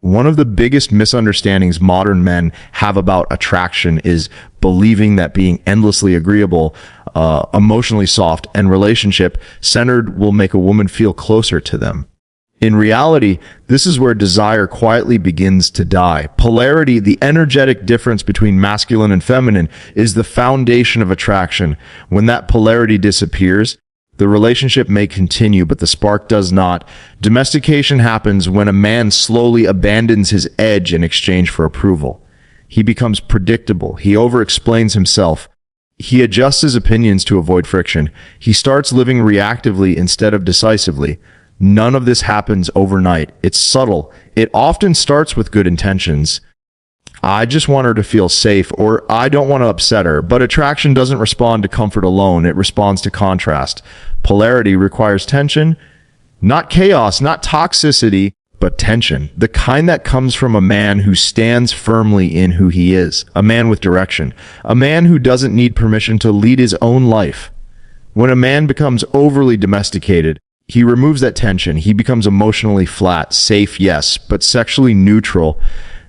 One of the biggest misunderstandings modern men have about attraction is believing that being endlessly agreeable, emotionally soft, and relationship-centered will make a woman feel closer to them. In reality, this is where desire quietly begins to die. Polarity, the energetic difference between masculine and feminine, is the foundation of attraction. When that polarity disappears, the relationship may continue, but the spark does not. Domestication happens when a man slowly abandons his edge in exchange for approval. He becomes predictable. He over-explains himself. He adjusts his opinions to avoid friction. He starts living reactively instead of decisively. None of this happens overnight. It's subtle. It often starts with good intentions. I just want her to feel safe, or I don't want to upset her. But attraction doesn't respond to comfort alone. It responds to contrast. Polarity requires tension, not chaos, not toxicity, but tension. The kind that comes from a man who stands firmly in who he is, a man with direction, a man who doesn't need permission to lead his own life. When a man becomes overly domesticated, he removes that tension. He becomes emotionally flat, safe, yes, but sexually neutral.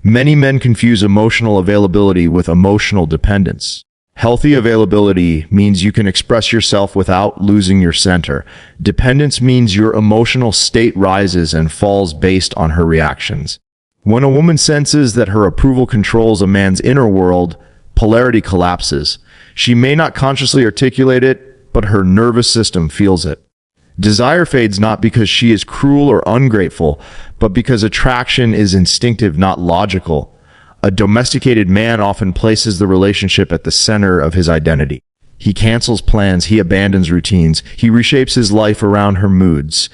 Many men confuse emotional availability with emotional dependence. Healthy availability means you can express yourself without losing your center. Dependence means your emotional state rises and falls based on her reactions. When a woman senses that her approval controls a man's inner world, polarity collapses. She may not consciously articulate it, but her nervous system feels it. Desire fades not because she is cruel or ungrateful, but because attraction is instinctive, not logical. A domesticated man often places the relationship at the center of his identity. He cancels plans, he abandons routines, he reshapes his life around her moods.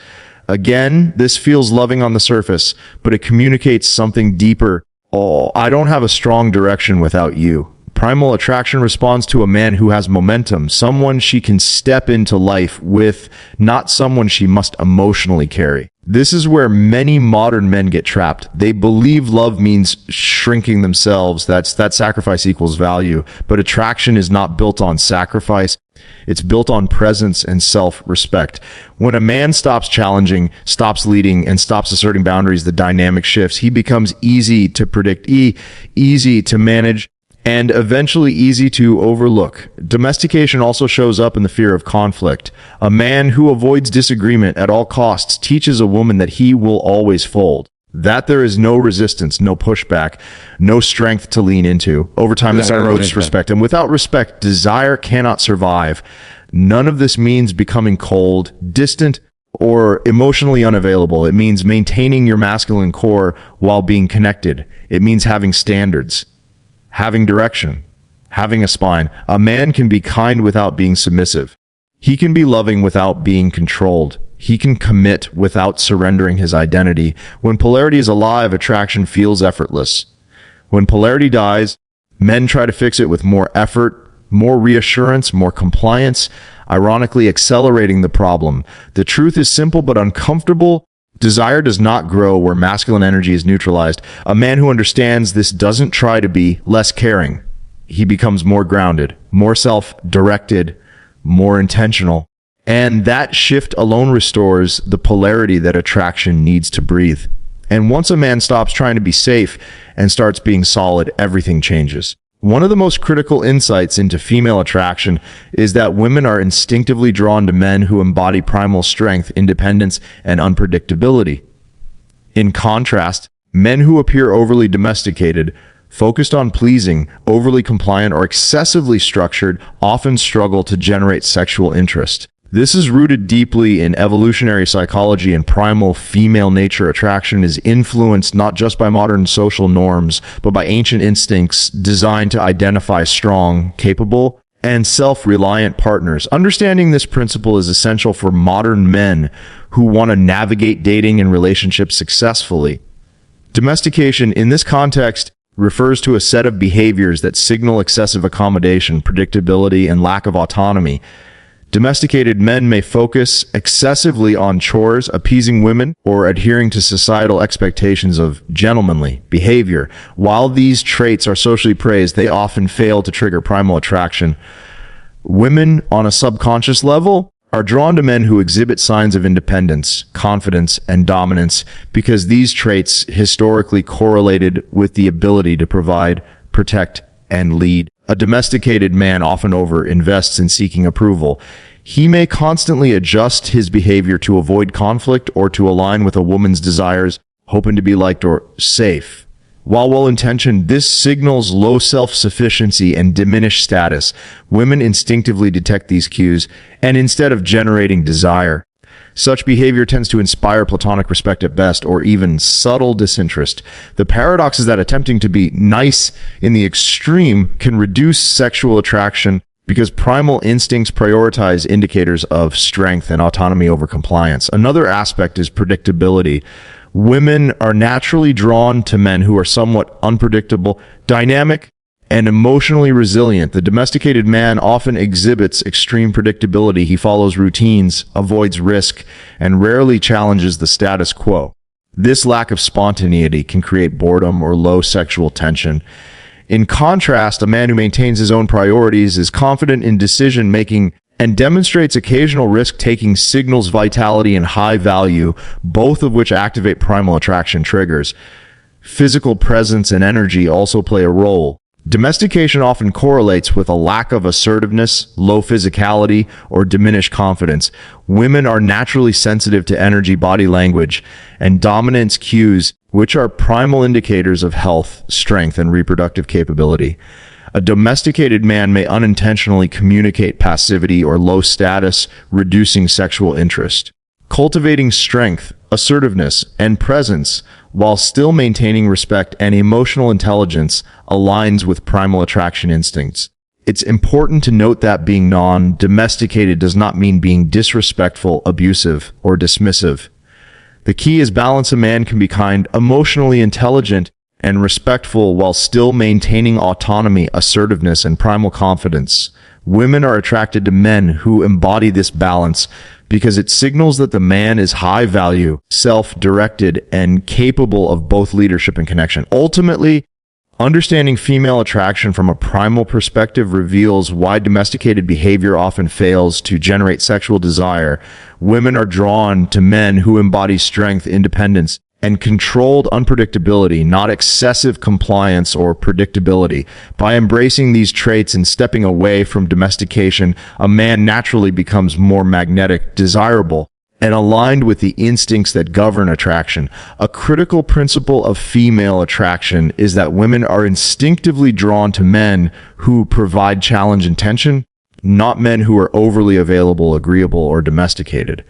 Again, this feels loving on the surface, but it communicates something deeper. Oh, I don't have a strong direction without you. Primal attraction responds to a man who has momentum, someone she can step into life with, not someone she must emotionally carry. This is where many modern men get trapped. They believe love means shrinking themselves, that sacrifice equals value. But attraction is not built on sacrifice. It's built on presence and self-respect. When a man stops challenging, stops leading, and stops asserting boundaries, the dynamic shifts. He becomes easy to predict, easy to manage, and eventually easy to overlook. Domestication also shows up in the fear of conflict. A man who avoids disagreement at all costs teaches a woman that he will always fold, that there is no resistance, no pushback, no strength to lean into. Over time, this erodes respect, and without respect, desire cannot survive. None of this means becoming cold, distant, or emotionally unavailable. It means maintaining your masculine core while being connected. It means having standards, having direction, having a spine. A man can be kind without being submissive. He can be loving without being controlled. He can commit without surrendering his identity. When polarity is alive, attraction feels effortless. When polarity dies, men try to fix it with more effort, more reassurance, more compliance, ironically accelerating the problem. The truth is simple but uncomfortable. Desire does not grow where masculine energy is neutralized. A man who understands this doesn't try to be less caring. He becomes more grounded, more self-directed, more intentional. And that shift alone restores the polarity that attraction needs to breathe. And once a man stops trying to be safe and starts being solid, everything changes. One of the most critical insights into female attraction is that women are instinctively drawn to men who embody primal strength, independence, and unpredictability. In contrast, men who appear overly domesticated, focused on pleasing, overly compliant, or excessively structured often struggle to generate sexual interest. This is rooted deeply in evolutionary psychology and primal female nature. Attraction is influenced not just by modern social norms, but by ancient instincts designed to identify strong, capable, and self-reliant partners. Understanding this principle is essential for modern men who want to navigate dating and relationships successfully. Domestication, in this context, refers to a set of behaviors that signal excessive accommodation, predictability, and lack of autonomy. Domesticated men may focus excessively on chores, appeasing women, or adhering to societal expectations of gentlemanly behavior. While these traits are socially praised, they often fail to trigger primal attraction. Women, on a subconscious level, are drawn to men who exhibit signs of independence, confidence, and dominance because these traits historically correlated with the ability to provide, protect, and lead. A domesticated man often over-invests in seeking approval. He may constantly adjust his behavior to avoid conflict or to align with a woman's desires, hoping to be liked or safe. While well-intentioned, this signals low self-sufficiency and diminished status. Women instinctively detect these cues, and instead of generating desire, such behavior tends to inspire platonic respect at best, or even subtle disinterest. The paradox is that attempting to be nice in the extreme can reduce sexual attraction because primal instincts prioritize indicators of strength and autonomy over compliance. Another aspect is predictability. Women are naturally drawn to men who are somewhat unpredictable, dynamic, and emotionally resilient. The domesticated man often exhibits extreme predictability. He follows routines, avoids risk, and rarely challenges the status quo. This lack of spontaneity can create boredom or low sexual tension. In contrast, a man who maintains his own priorities, is confident in decision-making, and demonstrates occasional risk-taking signals vitality and high value, both of which activate primal attraction triggers. Physical presence and energy also play a role. Domestication often correlates with a lack of assertiveness, low physicality, or diminished confidence. Women are naturally sensitive to energy, body language, and dominance cues, which are primal indicators of health, strength, and reproductive capability. A domesticated man may unintentionally communicate passivity or low status, reducing sexual interest. Cultivating strength, assertiveness, and presence while still maintaining respect and emotional intelligence aligns with primal attraction instincts. It's important to note that being non-domesticated does not mean being disrespectful, abusive, or dismissive. The key is balance. A man can be kind, emotionally intelligent, and respectful while still maintaining autonomy, assertiveness, and primal confidence. Women are attracted to men who embody this balance because it signals that the man is high value, self-directed, and capable of both leadership and connection. Ultimately, understanding female attraction from a primal perspective reveals why domesticated behavior often fails to generate sexual desire. Women are drawn to men who embody strength, independence, and controlled unpredictability, not excessive compliance or predictability. By embracing these traits and stepping away from domestication, a man naturally becomes more magnetic, desirable, and aligned with the instincts that govern attraction. A critical principle of female attraction is that women are instinctively drawn to men who provide challenge and tension, not men who are overly available, agreeable, or domesticated.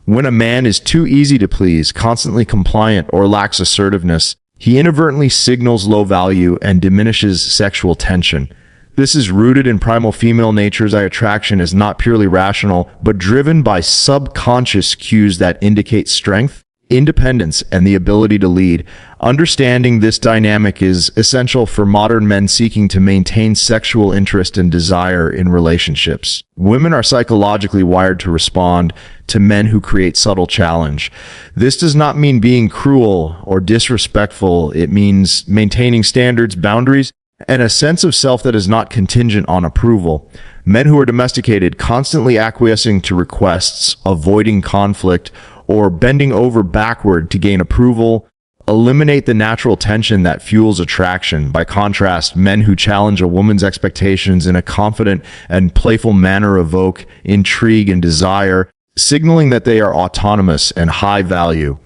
When a man is too easy to please, constantly compliant, or lacks assertiveness, he inadvertently signals low value and diminishes sexual tension. This is rooted in primal female nature's attraction is not purely rational, but driven by subconscious cues that indicate strength, independence, and the ability to lead. Understanding this dynamic is essential for modern men seeking to maintain sexual interest and desire in relationships. Women are psychologically wired to respond to men who create subtle challenge. This does not mean being cruel or disrespectful. It means maintaining standards, boundaries, and a sense of self that is not contingent on approval. Men who are domesticated, constantly acquiescing to requests, avoiding conflict, or bending over backward to gain approval, eliminate the natural tension that fuels attraction. By contrast, men who challenge a woman's expectations in a confident and playful manner evoke intrigue and desire, signaling that they are autonomous and high value.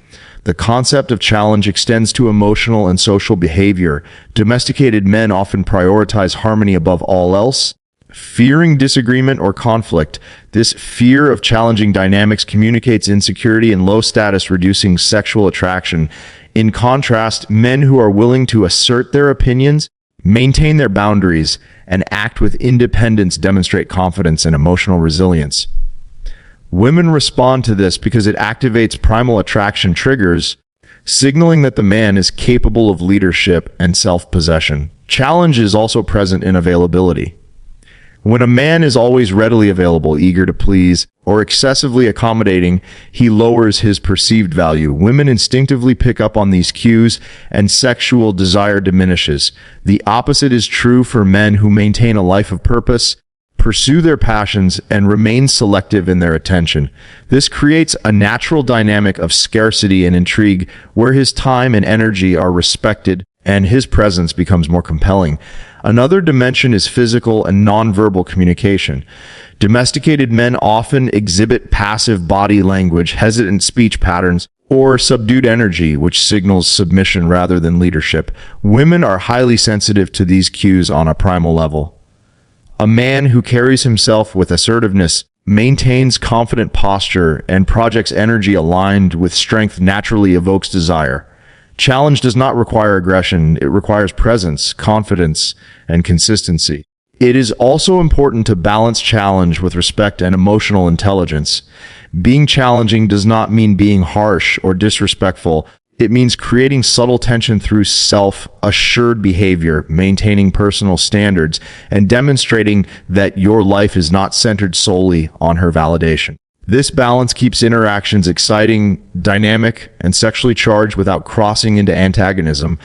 The concept of challenge extends to emotional and social behavior. Domesticated men often prioritize harmony above all else, fearing disagreement or conflict. This fear of challenging dynamics communicates insecurity and low status, reducing sexual attraction. In contrast, men who are willing to assert their opinions, maintain their boundaries, and act with independence demonstrate confidence and emotional resilience. Women respond to this because it activates primal attraction triggers, signaling that the man is capable of leadership and self-possession. Challenge is also present in availability. When a man is always readily available, eager to please, or excessively accommodating, he lowers his perceived value. Women instinctively pick up on these cues, and sexual desire diminishes. The opposite is true for men who maintain a life of purpose, pursue their passions, and remain selective in their attention. This creates a natural dynamic of scarcity and intrigue where his time and energy are respected and his presence becomes more compelling. Another dimension is physical and nonverbal communication. Domesticated men often exhibit passive body language, hesitant speech patterns, or subdued energy, which signals submission rather than leadership. Women are highly sensitive to these cues on a primal level. A man who carries himself with assertiveness, maintains confident posture, and projects energy aligned with strength naturally evokes desire. Challenge does not require aggression, it requires presence, confidence, and consistency. It is also important to balance challenge with respect and emotional intelligence. Being challenging does not mean being harsh or disrespectful. It means creating subtle tension through self-assured behavior, maintaining personal standards, and demonstrating that your life is not centered solely on her validation. This balance keeps interactions exciting, dynamic, and sexually charged without crossing into antagonism.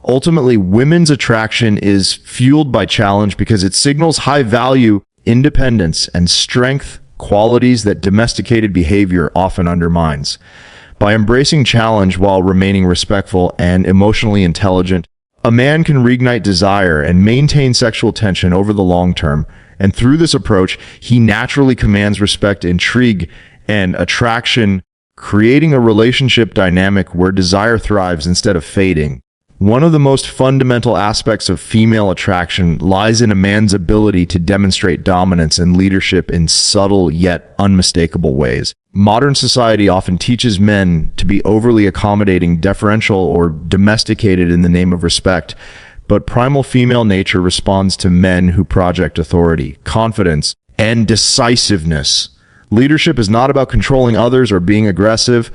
Ultimately, women's attraction is fueled by challenge because it signals high value, independence, and strength, qualities that domesticated behavior often undermines. By embracing challenge while remaining respectful and emotionally intelligent, a man can reignite desire and maintain sexual tension over the long term. And through this approach, he naturally commands respect, intrigue, and attraction, creating a relationship dynamic where desire thrives instead of fading. One of the most fundamental aspects of female attraction lies in a man's ability to demonstrate dominance and leadership in subtle yet unmistakable ways. Modern society often teaches men to be overly accommodating, deferential, or domesticated in the name of respect, but primal female nature responds to men who project authority, confidence, and decisiveness. Leadership is not about controlling others or being aggressive.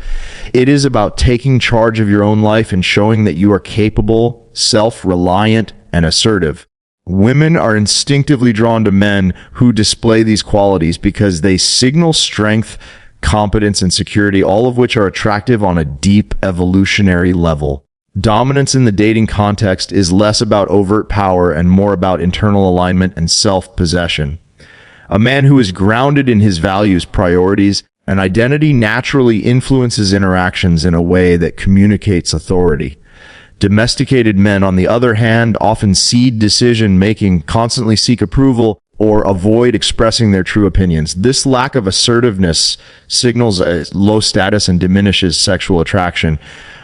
It is about taking charge of your own life and showing that you are capable, self-reliant, and assertive. Women are instinctively drawn to men who display these qualities because they signal strength, competence, and security, all of which are attractive on a deep evolutionary level. Dominance in the dating context is less about overt power and more about internal alignment and self-possession. A man who is grounded in his values, priorities, and identity naturally influences interactions in a way that communicates authority. Domesticated men, on the other hand, often cede decision-making, constantly seek approval, or avoid expressing their true opinions. This lack of assertiveness signals a low status and diminishes sexual attraction.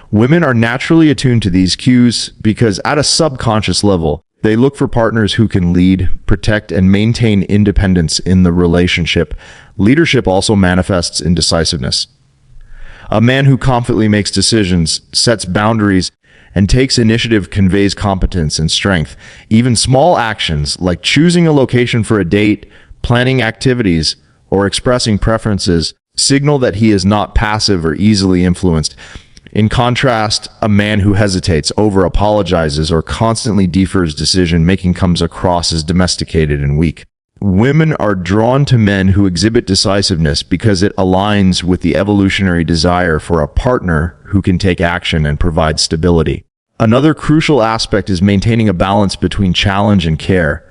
Women are naturally attuned to these cues because at a subconscious level, they look for partners who can lead, protect, and maintain independence in the relationship. Leadership also manifests in decisiveness. A man who confidently makes decisions, sets boundaries, and takes initiative conveys competence and strength. Even small actions like choosing a location for a date, planning activities, or expressing preferences signal that he is not passive or easily influenced. In contrast, a man who hesitates, over-apologizes, or constantly defers decision-making comes across as domesticated and weak. Women are drawn to men who exhibit decisiveness because it aligns with the evolutionary desire for a partner who can take action and provide stability. Another crucial aspect is maintaining a balance between challenge and care.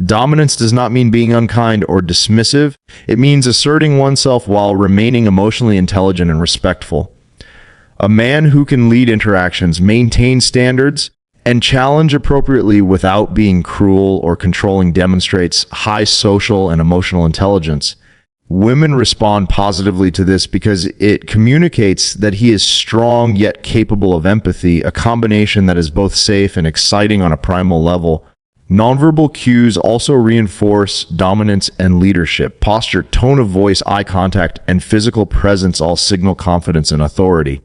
Dominance does not mean being unkind or dismissive. It means asserting oneself while remaining emotionally intelligent and respectful. A man who can lead interactions, maintain standards, and challenge appropriately without being cruel or controlling demonstrates high social and emotional intelligence. Women respond positively to this because it communicates that he is strong yet capable of empathy, a combination that is both safe and exciting on a primal level. Nonverbal cues also reinforce dominance and leadership. Posture, tone of voice, eye contact, and physical presence all signal confidence and authority.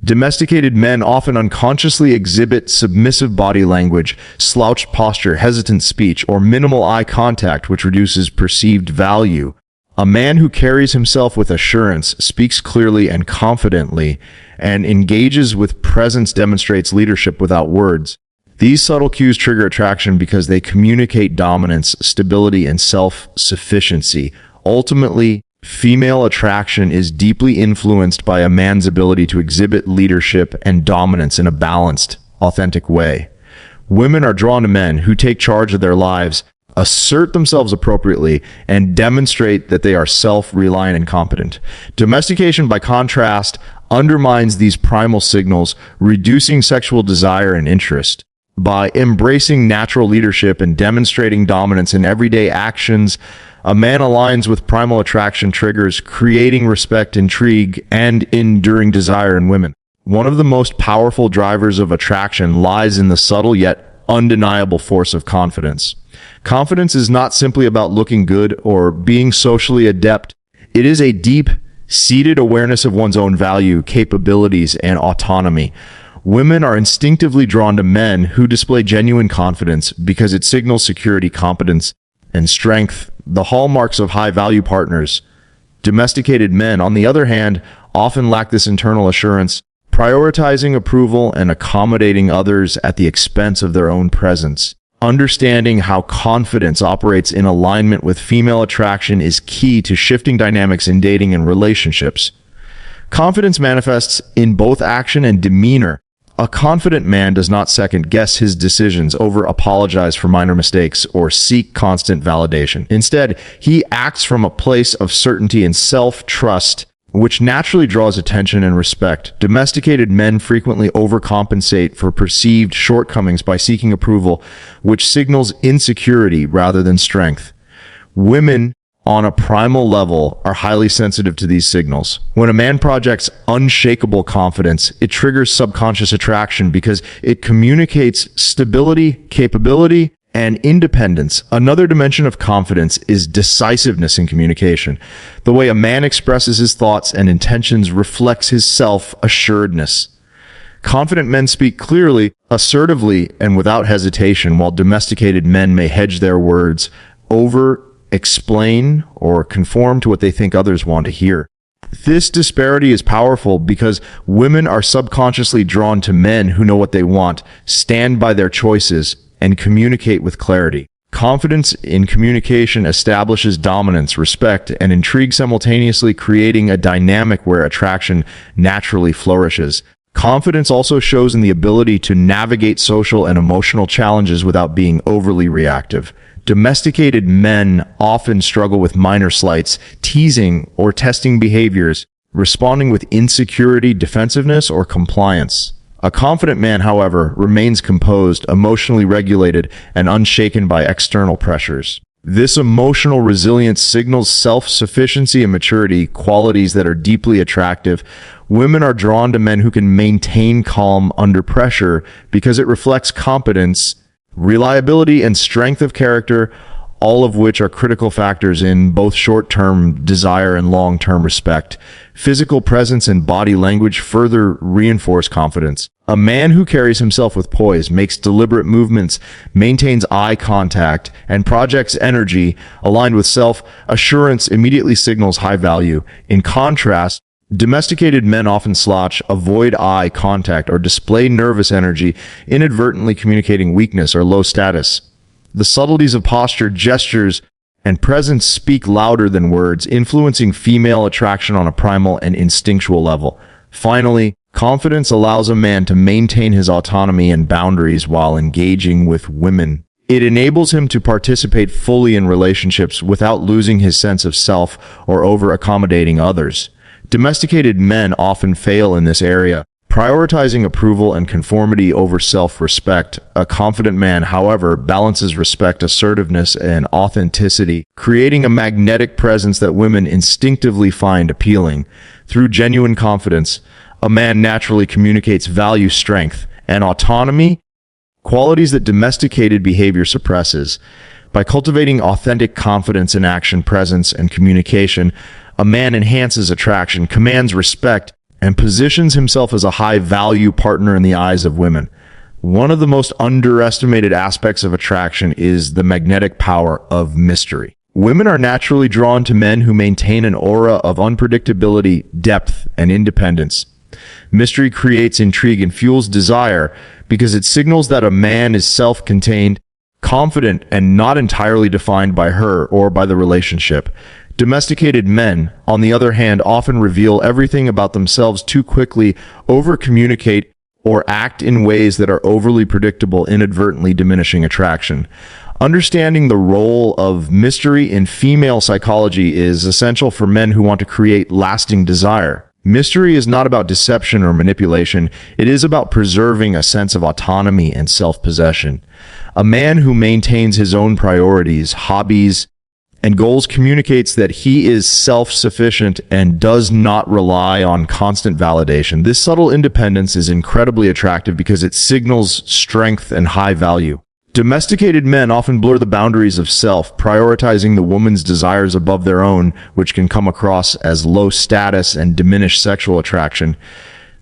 Domesticated men often unconsciously exhibit submissive body language, slouched posture, hesitant speech, or minimal eye contact, which reduces perceived value. A man who carries himself with assurance, speaks clearly and confidently, and engages with presence demonstrates leadership without words. These subtle cues trigger attraction because they communicate dominance, stability, and self-sufficiency. Ultimately, female attraction is deeply influenced by a man's ability to exhibit leadership and dominance in a balanced, authentic way. Women are drawn to men who take charge of their lives, assert themselves appropriately, and demonstrate that they are self-reliant and competent. Domestication, by contrast, undermines these primal signals, reducing sexual desire and interest. By embracing natural leadership and demonstrating dominance in everyday actions, a man aligns with primal attraction triggers, creating respect, intrigue, and enduring desire in women. One of the most powerful drivers of attraction lies in the subtle yet undeniable force of confidence. Confidence is not simply about looking good or being socially adept. It is a deep-seated awareness of one's own value, capabilities, and autonomy. Women are instinctively drawn to men who display genuine confidence because it signals security, competence, and strength, the hallmarks of high-value partners. Domesticated men, on the other hand, often lack this internal assurance, prioritizing approval and accommodating others at the expense of their own presence. Understanding how confidence operates in alignment with female attraction is key to shifting dynamics in dating and relationships. Confidence manifests in both action and demeanor. A confident man does not second-guess his decisions, over-apologize for minor mistakes, or seek constant validation. Instead, he acts from a place of certainty and self-trust, which naturally draws attention and respect. Domesticated men frequently overcompensate for perceived shortcomings by seeking approval, which signals insecurity rather than strength. Women, on a primal level, are highly sensitive to these signals. When a man projects unshakable confidence, it triggers subconscious attraction because it communicates stability, capability, and independence. Another dimension of confidence is decisiveness in communication. The way a man expresses his thoughts and intentions reflects his self-assuredness. Confident men speak clearly, assertively, and without hesitation, while domesticated men may hedge their words, explain, or conform to what they think others want to hear. This disparity is powerful because women are subconsciously drawn to men who know what they want, stand by their choices, and communicate with clarity. Confidence in communication establishes dominance, respect, and intrigue simultaneously, creating a dynamic where attraction naturally flourishes. Confidence also shows in the ability to navigate social and emotional challenges without being overly reactive. Domesticated men often struggle with minor slights, teasing or testing behaviors, responding with insecurity, defensiveness, or compliance. A confident man, however, remains composed, emotionally regulated, and unshaken by external pressures. This emotional resilience signals self-sufficiency and maturity, qualities that are deeply attractive. Women are drawn to men who can maintain calm under pressure because it reflects competence, reliability, and strength of character, all of which are critical factors in both short-term desire and long-term respect. Physical presence and body language further reinforce confidence. A man who carries himself with poise, makes deliberate movements, maintains eye contact, and projects energy aligned with self-assurance immediately signals high value. In contrast, domesticated men often slouch, avoid eye contact, or display nervous energy, inadvertently communicating weakness or low status. The subtleties of posture, gestures, and presence speak louder than words, influencing female attraction on a primal and instinctual level. Finally, confidence allows a man to maintain his autonomy and boundaries while engaging with women. It enables him to participate fully in relationships without losing his sense of self or over-accommodating others. Domesticated men often fail in this area, prioritizing approval and conformity over self-respect. A confident man, however, balances respect, assertiveness, and authenticity, creating a magnetic presence that women instinctively find appealing. Through genuine confidence, a man naturally communicates value, strength, and autonomy, qualities that domesticated behavior suppresses. By cultivating authentic confidence in action, presence, and communication, a man enhances attraction, commands respect, and positions himself as a high-value partner in the eyes of women. One of the most underestimated aspects of attraction is the magnetic power of mystery. Women are naturally drawn to men who maintain an aura of unpredictability, depth, and independence. Mystery creates intrigue and fuels desire because it signals that a man is self-contained, confident, and not entirely defined by her or by the relationship. Domesticated men, on the other hand, often reveal everything about themselves too quickly, over-communicate, or act in ways that are overly predictable, inadvertently diminishing attraction. Understanding the role of mystery in female psychology is essential for men who want to create lasting desire. Mystery is not about deception or manipulation. It is about preserving a sense of autonomy and self-possession. A man who maintains his own priorities, hobbies, and goals communicates that he is self-sufficient and does not rely on constant validation. This subtle independence is incredibly attractive because it signals strength and high value. Domesticated men often blur the boundaries of self, prioritizing the woman's desires above their own, which can come across as low status and diminished sexual attraction.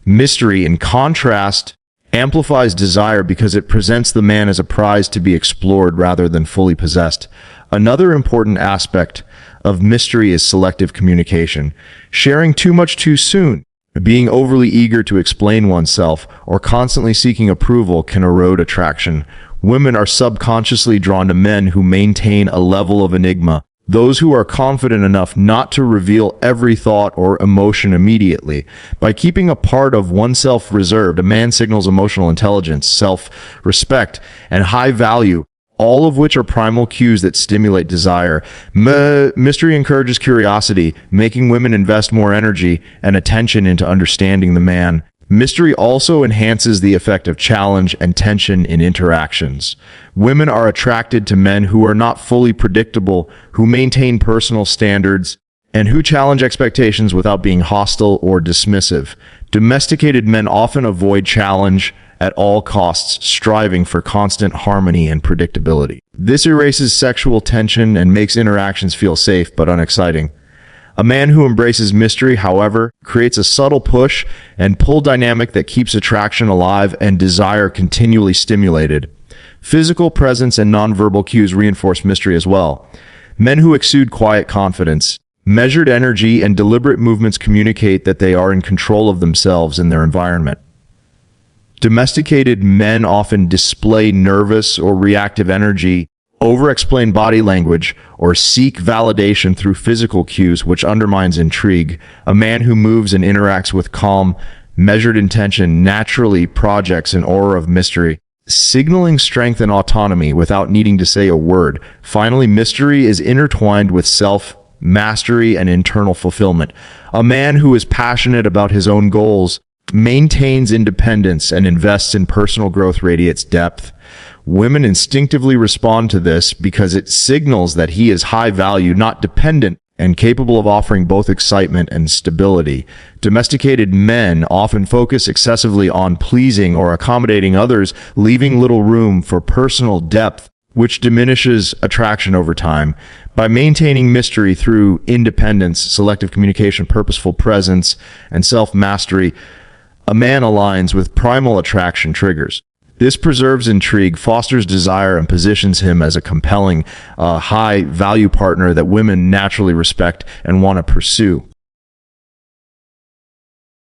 Mystery, in contrast, amplifies desire because it presents the man as a prize to be explored rather than fully possessed. Another important aspect of mystery is selective communication. Sharing too much too soon, being overly eager to explain oneself, or constantly seeking approval can erode attraction. Women are subconsciously drawn to men who maintain a level of enigma, those who are confident enough not to reveal every thought or emotion immediately. By keeping a part of oneself reserved, a man signals emotional intelligence, self-respect, and high value, all of which are primal cues that stimulate desire. Mystery encourages curiosity, making women invest more energy and attention into understanding the man. Mystery also enhances the effect of challenge and tension in interactions. Women are attracted to men who are not fully predictable, who maintain personal standards, and who challenge expectations without being hostile or dismissive. Domesticated men often avoid challenge at all costs, striving for constant harmony and predictability. This erases sexual tension and makes interactions feel safe but unexciting. A man who embraces mystery, however, creates a subtle push and pull dynamic that keeps attraction alive and desire continually stimulated. Physical presence and nonverbal cues reinforce mystery as well. Men who exude quiet confidence, measured energy, and deliberate movements communicate that they are in control of themselves and their environment. Domesticated men often display nervous or reactive energy, over-explain body language, or seek validation through physical cues, which undermines intrigue. A man who moves and interacts with calm, measured intention naturally projects an aura of mystery, signaling strength and autonomy without needing to say a word. Finally, mystery is intertwined with self-mastery and internal fulfillment. A man who is passionate about his own goals, maintains independence, and invests in personal growth radiates depth. Women instinctively respond to this because it signals that he is high value, not dependent, and capable of offering both excitement and stability. Domesticated men often focus excessively on pleasing or accommodating others, leaving little room for personal depth, which diminishes attraction over time. By maintaining mystery through independence, selective communication, purposeful presence, and self-mastery, a man aligns with primal attraction triggers. This preserves intrigue, fosters desire, and positions him as a compelling, high-value partner that women naturally respect and want to pursue.